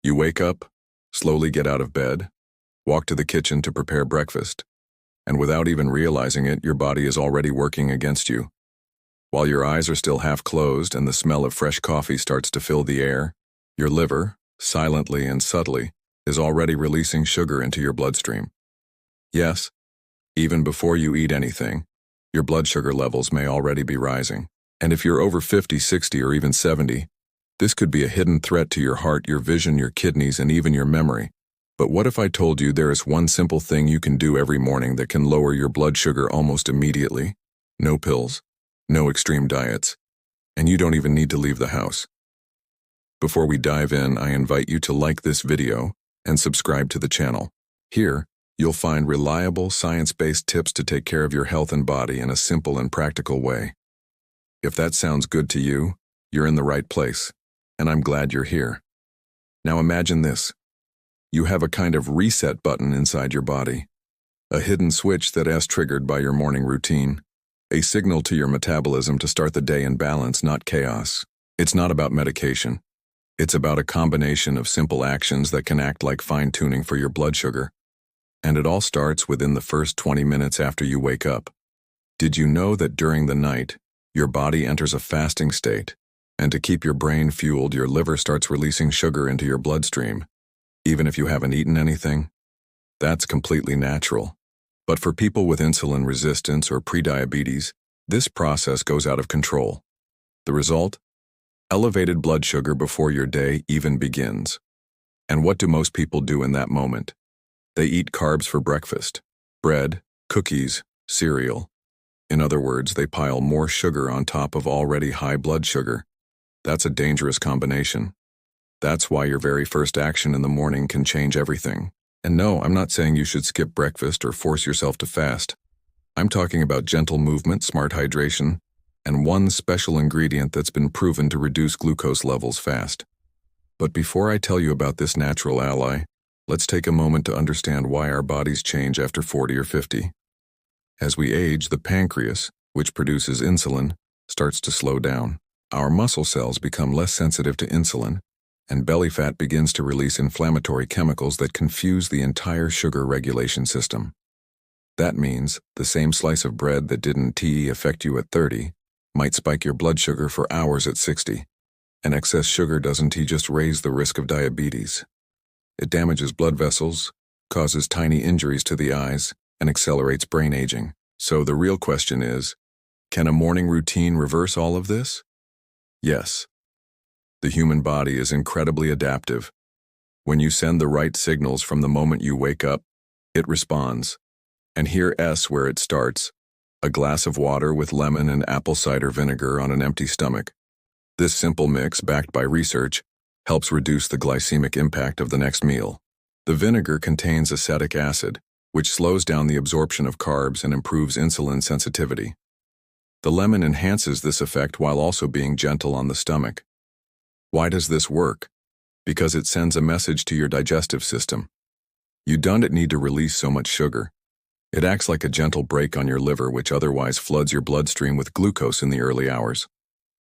You wake up, slowly get out of bed, walk to the kitchen to prepare breakfast, and without even realizing it, your body is already working against you. While your eyes are still half closed and the smell of fresh coffee starts to fill the air, your liver, silently and subtly, is already releasing sugar into your bloodstream. Yes, even before you eat anything, your blood sugar levels may already be rising. And if you're over 50, 60, or even 70, this could be a hidden threat to your heart, your vision, your kidneys, and even your memory. But what if I told you there is one simple thing you can do every morning that can lower your blood sugar almost immediately? No pills, no extreme diets, and you don't even need to leave the house. Before we dive in, I invite you to like this video and subscribe to the channel. Here, you'll find reliable, science-based tips to take care of your health and body in a simple and practical way. If that sounds good to you, you're in the right place, and I'm glad you're here. Now imagine this. You have a kind of reset button inside your body, a hidden switch that is triggered by your morning routine, a signal to your metabolism to start the day in balance, not chaos. It's not about medication. It's about a combination of simple actions that can act like fine-tuning for your blood sugar. And it all starts within the first 20 minutes after you wake up. Did you know that during the night, your body enters a fasting state, and to keep your brain fueled, your liver starts releasing sugar into your bloodstream, even if you haven't eaten anything? That's completely natural. But for people with insulin resistance or prediabetes, this process goes out of control. The result? Elevated blood sugar before your day even begins. And what do most people do in that moment? They eat carbs for breakfast: bread, cookies, cereal. In other words, they pile more sugar on top of already high blood sugar. That's a dangerous combination. That's why your very first action in the morning can change everything. And no, I'm not saying you should skip breakfast or force yourself to fast. I'm talking about gentle movement, smart hydration, and one special ingredient that's been proven to reduce glucose levels fast. But before I tell you about this natural ally, let's take a moment to understand why our bodies change after 40 or 50. As we age, the pancreas, which produces insulin, starts to slow down. Our muscle cells become less sensitive to insulin, and belly fat begins to release inflammatory chemicals that confuse the entire sugar regulation system. That means the same slice of bread that didn't affect you at 30 might spike your blood sugar for hours at 60. And excess sugar doesn't just raise the risk of diabetes. It damages blood vessels, causes tiny injuries to the eyes, and accelerates brain aging. So the real question is, can a morning routine reverse all of this? Yes. The human body is incredibly adaptive. When you send the right signals from the moment you wake up, it responds. And here's where it starts: a glass of water with lemon and apple cider vinegar on an empty stomach. This simple mix, backed by research, helps reduce the glycemic impact of the next meal. The vinegar contains acetic acid, which slows down the absorption of carbs and improves insulin sensitivity. The lemon enhances this effect while also being gentle on the stomach. Why does this work? Because it sends a message to your digestive system. You don't need to release so much sugar. It acts like a gentle brake on your liver, which otherwise floods your bloodstream with glucose in the early hours.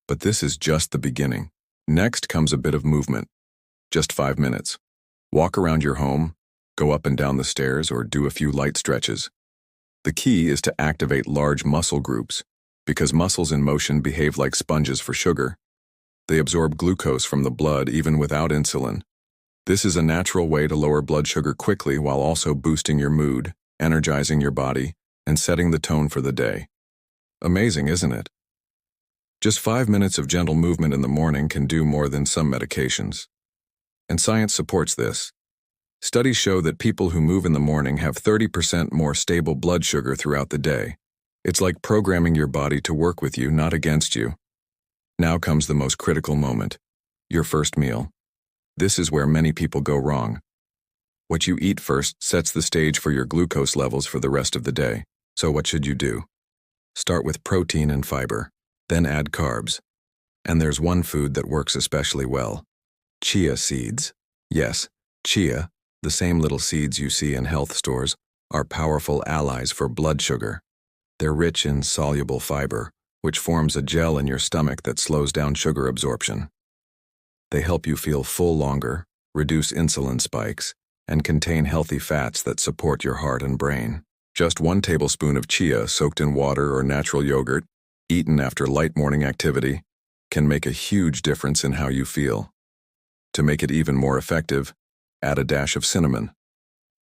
But this is just the beginning. Next comes a bit of movement. Just 5 minutes. Walk around your home, go up and down the stairs, or do a few light stretches. The key is to activate large muscle groups, because muscles in motion behave like sponges for sugar. They absorb glucose from the blood even without insulin. This is a natural way to lower blood sugar quickly while also boosting your mood, energizing your body, and setting the tone for the day. Amazing, isn't it? Just 5 minutes of gentle movement in the morning can do more than some medications. And science supports this. Studies show that people who move in the morning have 30% more stable blood sugar throughout the day. It's like programming your body to work with you, not against you. Now comes the most critical moment: your first meal. This is where many people go wrong. What you eat first sets the stage for your glucose levels for the rest of the day. So what should you do? Start with protein and fiber, then add carbs. And there's one food that works especially well: chia seeds. Yes, chia, the same little seeds you see in health stores, are powerful allies for blood sugar. They're rich in soluble fiber, which forms a gel in your stomach that slows down sugar absorption. They help you feel full longer, reduce insulin spikes, and contain healthy fats that support your heart and brain. Just 1 tablespoon of chia soaked in water or natural yogurt, eaten after light morning activity, can make a huge difference in how you feel. To make it even more effective, add a dash of cinnamon.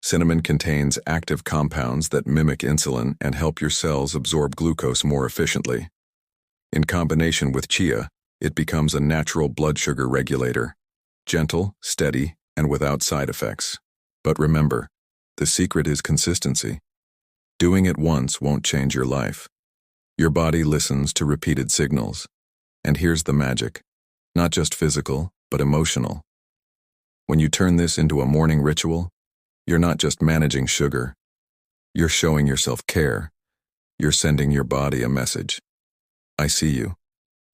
Cinnamon contains active compounds that mimic insulin and help your cells absorb glucose more efficiently. In combination with chia, it becomes a natural blood sugar regulator, gentle, steady, and without side effects. But remember, the secret is consistency. Doing it once won't change your life. Your body listens to repeated signals. And here's the magic: not just physical, but emotional. When you turn this into a morning ritual, you're not just managing sugar. You're showing yourself care. You're sending your body a message. I see you.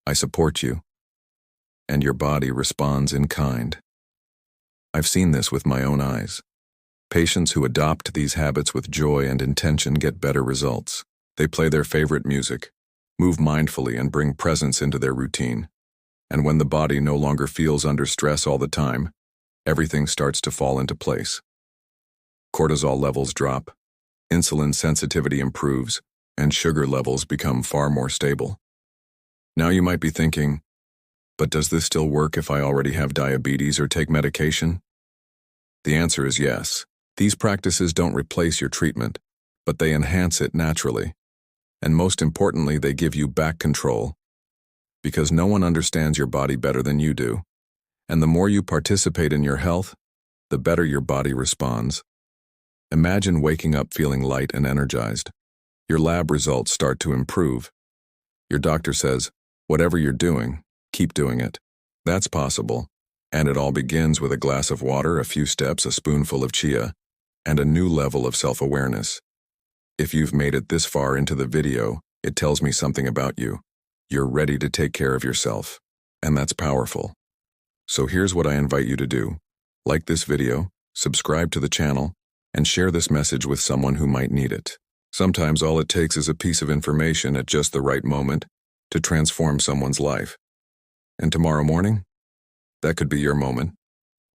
I support you. And your body responds in kind. I've seen this with my own eyes. Patients who adopt these habits with joy and intention get better results. They play their favorite music, move mindfully, and bring presence into their routine. And when the body no longer feels under stress all the time, everything starts to fall into place. Cortisol levels drop, insulin sensitivity improves, and sugar levels become far more stable. Now you might be thinking, but does this still work if I already have diabetes or take medication? The answer is yes. These practices don't replace your treatment, but they enhance it naturally. And most importantly, they give you back control. Because no one understands your body better than you do. And the more you participate in your health, the better your body responds. Imagine waking up feeling light and energized. Your lab results start to improve. Your doctor says, whatever you're doing, keep doing it. That's possible. And it all begins with a glass of water, a few steps, a spoonful of chia, and a new level of self-awareness. If you've made it this far into the video, it tells me something about you. You're ready to take care of yourself. And that's powerful. So here's what I invite you to do. Like this video, subscribe to the channel, and share this message with someone who might need it. Sometimes all it takes is a piece of information at just the right moment to transform someone's life. And tomorrow morning, that could be your moment.